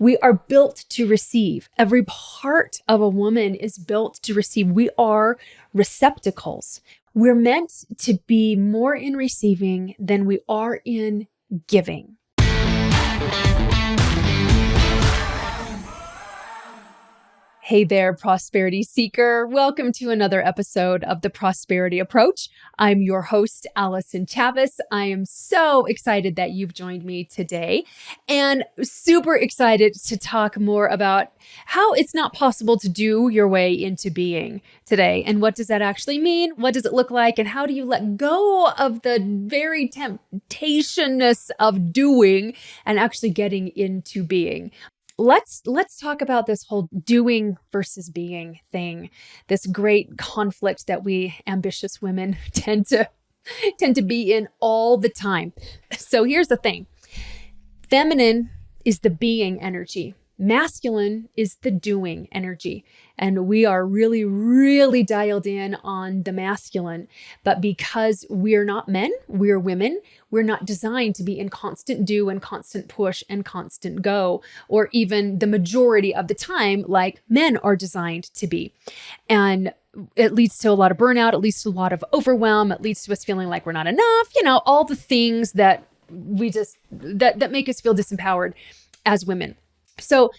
We are built to receive. Every part of a woman is built to receive. We are receptacles. We're meant to be more in receiving than we are in giving. Hey there, prosperity seeker. Welcome to another episode of the Prosperity Approach. I'm your host, Allyson Chavez. I am so excited that you've joined me today and super excited to talk more about how it's not possible to do your way into being today. And what does that actually mean? What does it look like? And how do you let go of the very temptationness of doing and actually getting into being? Let's talk about this whole doing versus being thing, this great conflict that we ambitious women tend to be in all the time. So here's the thing. Feminine is the being energy. Masculine is the doing energy. And we are really, really dialed in on the masculine. But because we're not men, we're women, we're not designed to be in constant do and constant push and constant go, or even the majority of the time like men are designed to be. And it leads to a lot of burnout. It leads to a lot of overwhelm. It leads to us feeling like we're not enough, all the things that we just, that make us feel disempowered as women. So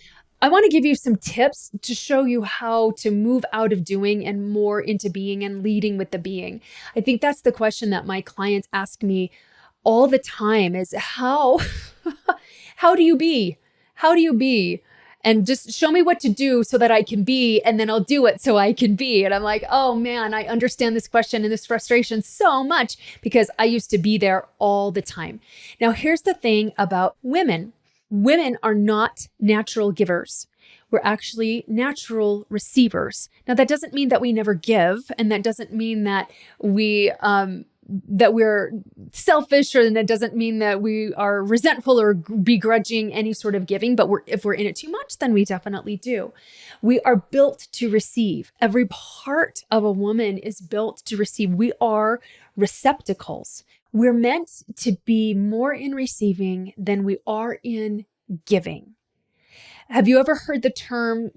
I want to give you some tips to show you how to move out of doing and more into being and leading with the being. I think that's the question that my clients ask me all the time is how do you be? How do you be? And just show me what to do so that I can be, and then I'll do it so I can be. And I'm like, oh man, I understand this question and this frustration so much because I used to be there all the time. Now, here's the thing about women. Women are not natural givers. We're actually natural receivers. Now, that doesn't mean that we never give, and that doesn't mean that we're selfish, or that doesn't mean that we are resentful or begrudging any sort of giving. But if we're in it too much, then we definitely do. We are built to receive. Every part of a woman is built to receive. We are receptacles. We're meant to be more in receiving than we are in giving. Have you ever heard the term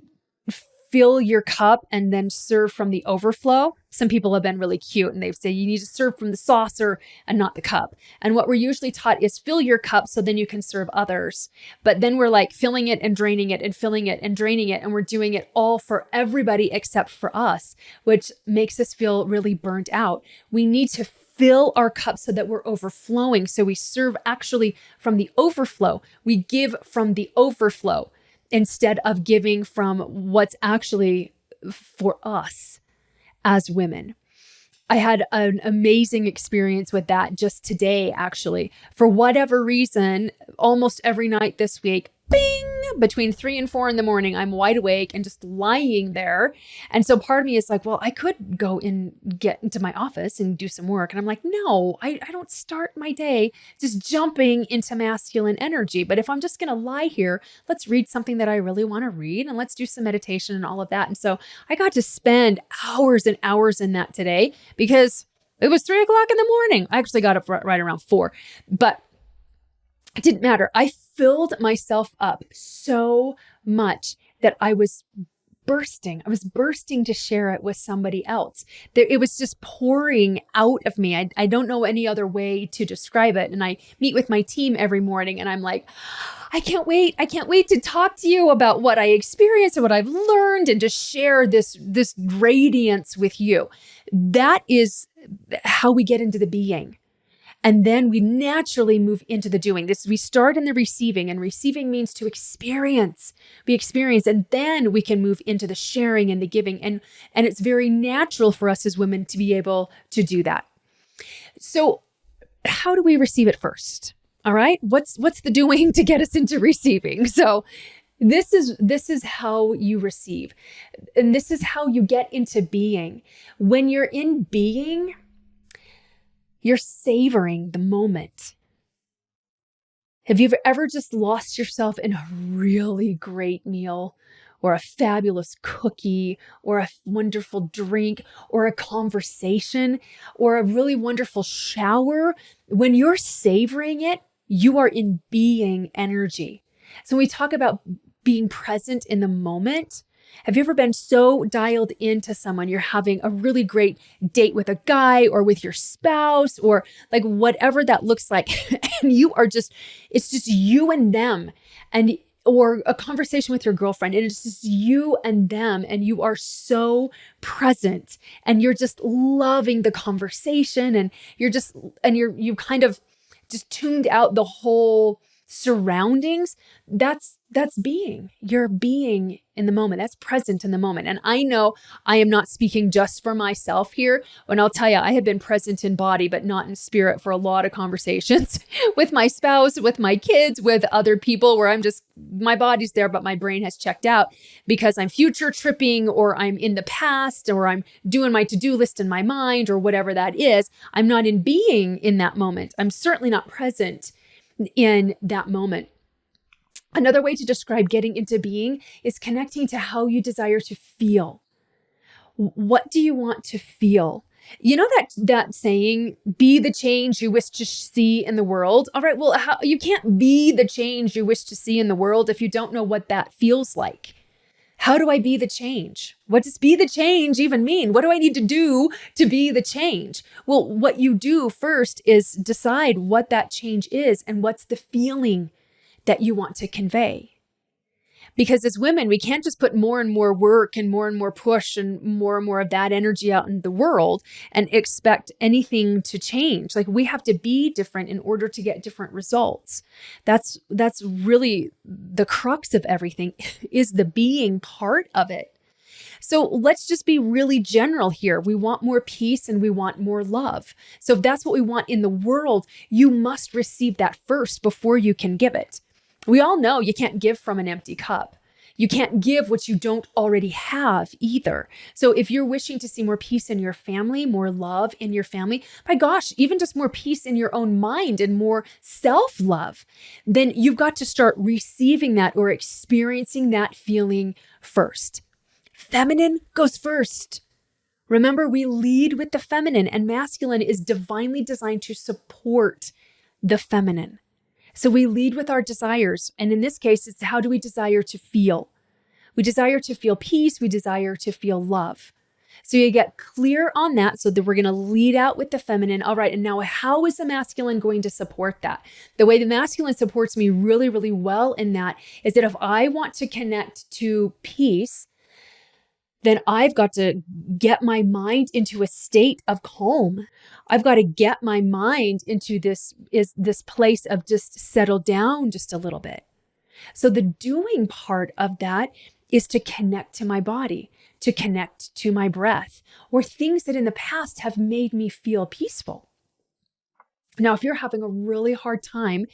fill your cup and then serve from the overflow? Some people have been really cute and they say you need to serve from the saucer and not the cup. And what we're usually taught is fill your cup so then you can serve others. But then we're like filling it and draining it and filling it and draining it. And we're doing it all for everybody except for us, which makes us feel really burnt out. We need to fill our cup so that we're overflowing. So we serve actually from the overflow. We give from the overflow instead of giving from what's actually for us as women. I had an amazing experience with that just today, actually. For whatever reason, almost every night this week, bing, between 3 and 4 in the morning, I'm wide awake and just lying there. And so part of me is like, well, I could go and get into my office and do some work. And I'm like, no, I don't start my day just jumping into masculine energy. But if I'm just going to lie here, let's read something that I really want to read and let's do some meditation and all of that. And so I got to spend hours and hours in that today because it was 3 o'clock in the morning. I actually got up right around 4, but it didn't matter. I filled myself up so much that I was bursting. I was bursting to share it with somebody else. It was just pouring out of me. I don't know any other way to describe it. And I meet with my team every morning and I'm like, I can't wait. I can't wait to talk to you about what I experienced and what I've learned and to share this radiance with you. That is how we get into the being. And then we naturally move into the doing. We start in the receiving, and receiving means to experience, and then we can move into the sharing and the giving. And it's very natural for us as women to be able to do that. So how do we receive it first? All right. What's the doing to get us into receiving? So this is how you receive. And this is how you get into being. When you're in being, you're savoring the moment. Have you ever just lost yourself in a really great meal or a fabulous cookie or a wonderful drink or a conversation or a really wonderful shower? When you're savoring it, you are in being energy. So when we talk about being present in the moment? Have you ever been so dialed into someone? You're having a really great date with a guy or with your spouse or like whatever that looks like. And you are just, it's just you and them, and or a conversation with your girlfriend, and it's just you and them, and you are so present and you're just loving the conversation, and you kind of just tuned out the whole surroundings. That's being. You're being in the moment. That's present in the moment. And I know I am not speaking just for myself here. And I'll tell you, I have been present in body, but not in spirit for a lot of conversations with my spouse, with my kids, with other people where my body's there, but my brain has checked out because I'm future tripping, or I'm in the past, or I'm doing my to-do list in my mind, or whatever that is. I'm not in being in that moment. I'm certainly not present in that moment. Another way to describe getting into being is connecting to how you desire to feel. What do you want to feel? You know that saying, be the change you wish to see in the world? All right, well, you can't be the change you wish to see in the world if you don't know what that feels like. How do I be the change? What does be the change even mean? What do I need to do to be the change? Well, what you do first is decide what that change is and what's the feeling that you want to convey. Because as women, we can't just put more and more work and more push and more of that energy out in the world and expect anything to change. Like, we have to be different in order to get different results. That's really the crux of everything, is the being part of it. So let's just be really general here. We want more peace and we want more love. So if that's what we want in the world, you must receive that first before you can give it. We all know you can't give from an empty cup. You can't give what you don't already have either. So if you're wishing to see more peace in your family, more love in your family, my gosh, even just more peace in your own mind and more self-love, then you've got to start receiving that or experiencing that feeling first. Feminine goes first. Remember, we lead with the feminine, and masculine is divinely designed to support the feminine. So we lead with our desires. And in this case, it's how do we desire to feel? We desire to feel peace. We desire to feel love. So you get clear on that, so that we're going to lead out with the feminine. All right. And now how is the masculine going to support that? The way the masculine supports me really, really well in that is that if I want to connect to peace, then I've got to get my mind into a state of calm. I've got to get my mind into this place of just settle down just a little bit. So the doing part of that is to connect to my body, to connect to my breath, or things that in the past have made me feel peaceful. Now, if you're having a really hard time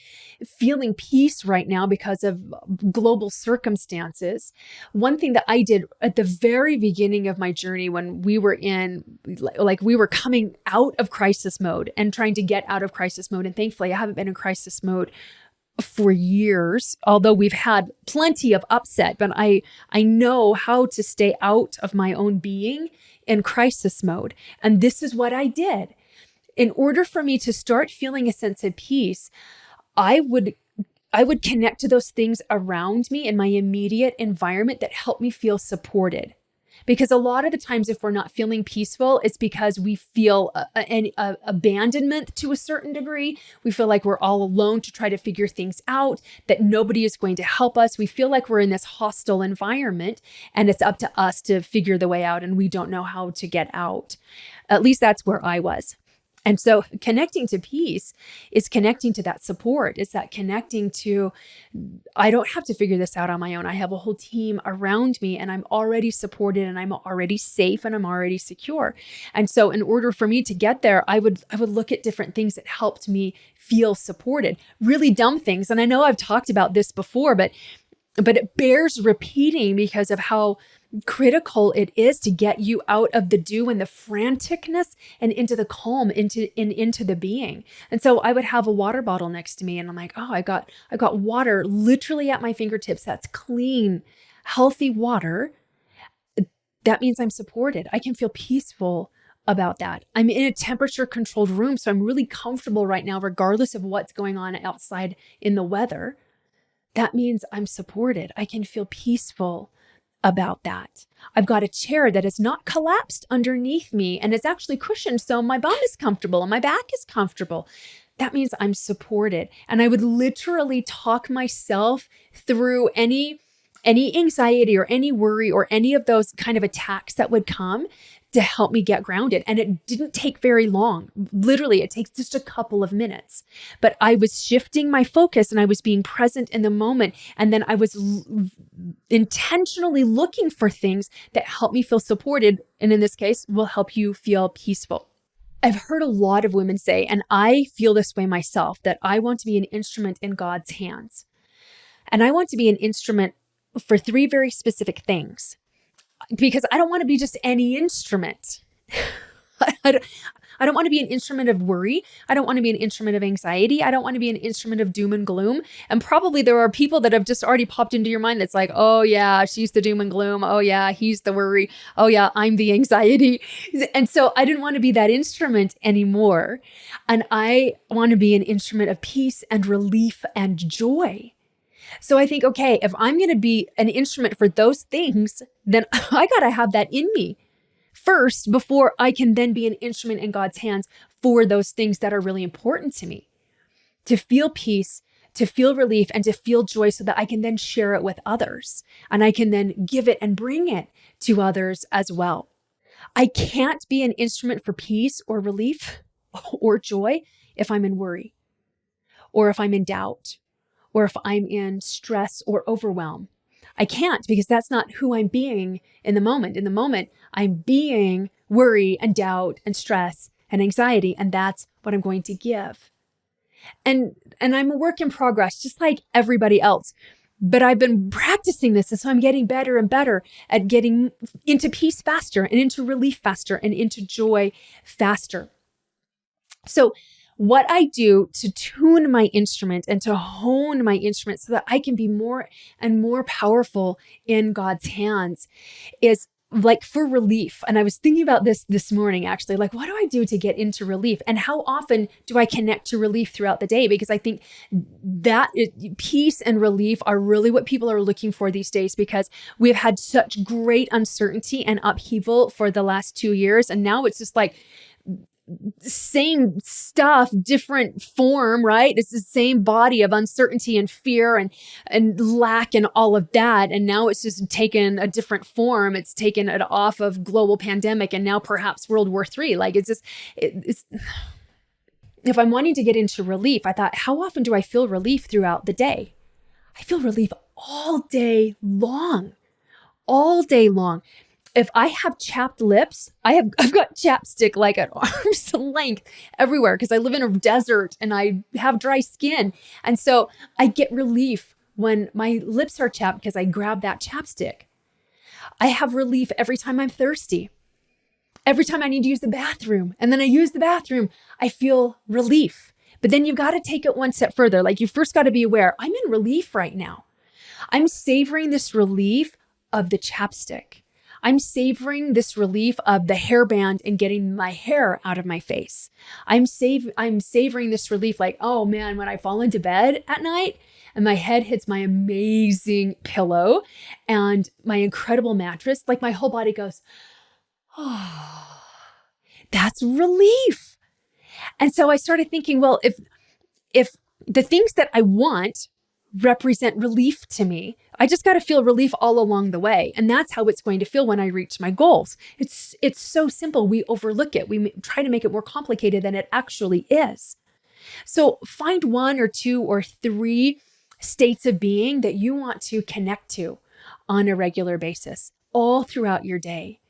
feeling peace right now because of global circumstances, one thing that I did at the very beginning of my journey, when we were we were coming out of crisis mode and trying to get out of crisis mode. And thankfully, I haven't been in crisis mode for years, although we've had plenty of upset, but I know how to stay out of my own being in crisis mode. And this is what I did. In order for me to start feeling a sense of peace, I would connect to those things around me in my immediate environment that help me feel supported. Because a lot of the times, if we're not feeling peaceful, it's because we feel an abandonment to a certain degree. We feel like we're all alone to try to figure things out, that nobody is going to help us. We feel like we're in this hostile environment and it's up to us to figure the way out, and we don't know how to get out. At least that's where I was. And so connecting to peace is connecting to that support. It's that connecting to, I don't have to figure this out on my own. I have a whole team around me, and I'm already supported, and I'm already safe, and I'm already secure. And so in order for me to get there, I would look at different things that helped me feel supported. Really dumb things. And I know I've talked about this before, but it bears repeating because of how critical it is to get you out of the do and the franticness and into the calm, into the being. And so I would have a water bottle next to me, and I'm like, oh, I got water literally at my fingertips. That's clean, healthy water. That means I'm supported. I can feel peaceful about that. I'm in a temperature controlled room, so I'm really comfortable right now, regardless of what's going on outside in the weather. that means I'm supported. I can feel peaceful about that. I've got a chair that is not collapsed underneath me and it's actually cushioned so my bum is comfortable and my back is comfortable. That means I'm supported. And I would literally talk myself through any anxiety or any worry or any of those kind of attacks that would come to help me get grounded. And it didn't take very long. Literally, it takes just a couple of minutes. But I was shifting my focus and I was being present in the moment. And then I was intentionally looking for things that help me feel supported. And in this case, will help you feel peaceful. I've heard a lot of women say, and I feel this way myself, that I want to be an instrument in God's hands. And I want to be an instrument for 3 very specific things, because I don't want to be just any instrument. I don't want to be an instrument of worry. I don't want to be an instrument of anxiety. I don't want to be an instrument of doom and gloom. And probably there are people that have just already popped into your mind that's like, oh yeah, she's the doom and gloom. Oh yeah, he's the worry. Oh yeah, I'm the anxiety. And so I didn't want to be that instrument anymore. And I want to be an instrument of peace and relief and joy. So I think, okay, if I'm going to be an instrument for those things, then I got to have that in me first before I can then be an instrument in God's hands for those things that are really important to me. To feel peace, to feel relief, and to feel joy so that I can then share it with others. And I can then give it and bring it to others as well. I can't be an instrument for peace or relief or joy if I'm in worry, or if I'm in doubt, or if I'm in stress or overwhelm. I can't, because that's not who I'm being in the moment. In the moment, I'm being worry and doubt and stress and anxiety, and that's what I'm going to give. And I'm a work in progress, just like everybody else. But I've been practicing this, and so I'm getting better and better at getting into peace faster and into relief faster and into joy faster. So what I do to tune my instrument and to hone my instrument so that I can be more and more powerful in God's hands is like for relief. And I was thinking about this morning, actually, like, what do I do to get into relief? And how often do I connect to relief throughout the day? Because I think that peace and relief are really what people are looking for these days, because we've had such great uncertainty and upheaval for the last 2 years. And now it's just like, same stuff, different form, right? It's the same body of uncertainty and fear and lack and all of that. And now it's just taken a different form. It's taken it off of global pandemic and now perhaps World War III. Like it's if I'm wanting to get into relief, I thought, how often do I feel relief throughout the day? I feel relief all day long, all day long. If I have chapped lips, I've got chapstick like at arm's length everywhere because I live in a desert and I have dry skin. And so I get relief when my lips are chapped because I grab that chapstick. I have relief every time I'm thirsty. Every time I need to use the bathroom and then I use the bathroom, I feel relief. But then you've got to take it one step further. Like you first got to be aware, I'm in relief right now. I'm savoring this relief of the chapstick. I'm savoring this relief of the hairband and getting my hair out of my face. I'm savoring this relief like, oh man, when I fall into bed at night and my head hits my amazing pillow and my incredible mattress, like my whole body goes, oh, that's relief. And so I started thinking, well, if the things that I want represent relief to me, I just got to feel relief all along the way. And that's how it's going to feel when I reach my goals. It's so simple. We overlook it. We try to make it more complicated than it actually is. So find 1 or 2 or 3 states of being that you want to connect to on a regular basis all throughout your day.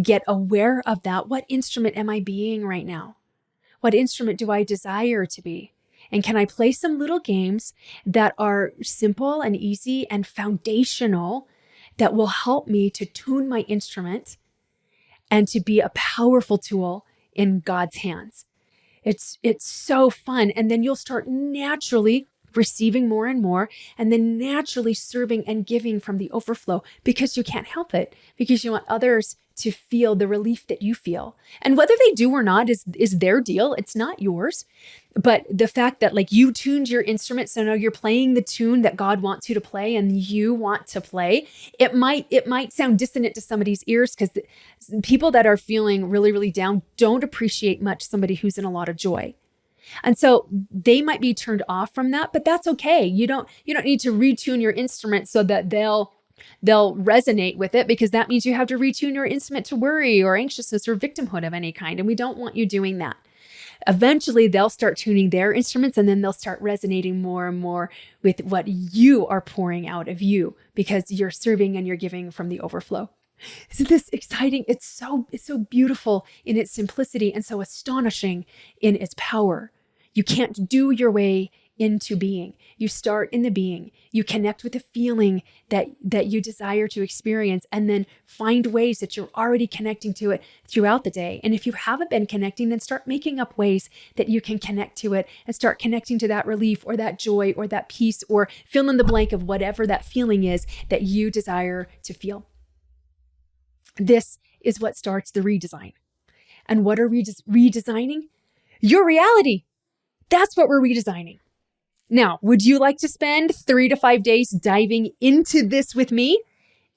Get aware of that. What instrument am I being right now? What instrument do I desire to be? And can I play some little games that are simple and easy and foundational that will help me to tune my instrument and to be a powerful tool in God's hands? It's so fun. And then you'll start naturally receiving more and more, and then naturally serving and giving from the overflow because you can't help it, because you want others to feel the relief that you feel. And whether they do or not is their deal. It's not yours. But the fact that like you tuned your instrument, so now you're playing the tune that God wants you to play and you want to play, it might sound dissonant to somebody's ears, because people that are feeling really, really down don't appreciate much somebody who's in a lot of joy. And so they might be turned off from that, but that's okay. You don't need to retune your instrument so that they'll resonate with it, because that means you have to retune your instrument to worry or anxiousness or victimhood of any kind. And we don't want you doing that. Eventually they'll start tuning their instruments, and then they'll start resonating more and more with what you are pouring out of you, because you're serving and you're giving from the overflow. Isn't this exciting? It's so beautiful in its simplicity and so astonishing in its power. You can't do your way into being. You start in the being. You connect with the feeling that you desire to experience, and then find ways that you're already connecting to it throughout the day. And if you haven't been connecting, then start making up ways that you can connect to it, and start connecting to that relief or that joy or that peace, or fill in the blank of whatever that feeling is that you desire to feel. This is what starts the redesign. And what are we redesigning? Your reality. That's what we're redesigning. Now, would you like to spend 3 to 5 days diving into this with me?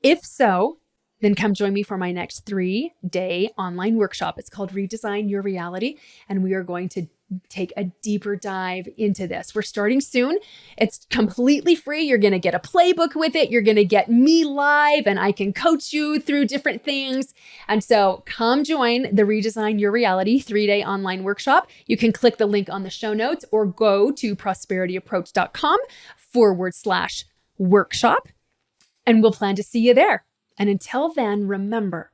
If so, then come join me for my next 3-day online workshop. It's called Redesign Your Reality, and we are going to take a deeper dive into this. We're starting soon. It's completely free. You're going to get a playbook with it. You're going to get me live, and I can coach you through different things. And so come join the Redesign Your Reality 3-day online workshop. You can click the link on the show notes or go to prosperityapproach.com/workshop, and we'll plan to see you there. And until then, remember,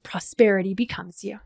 prosperity becomes you.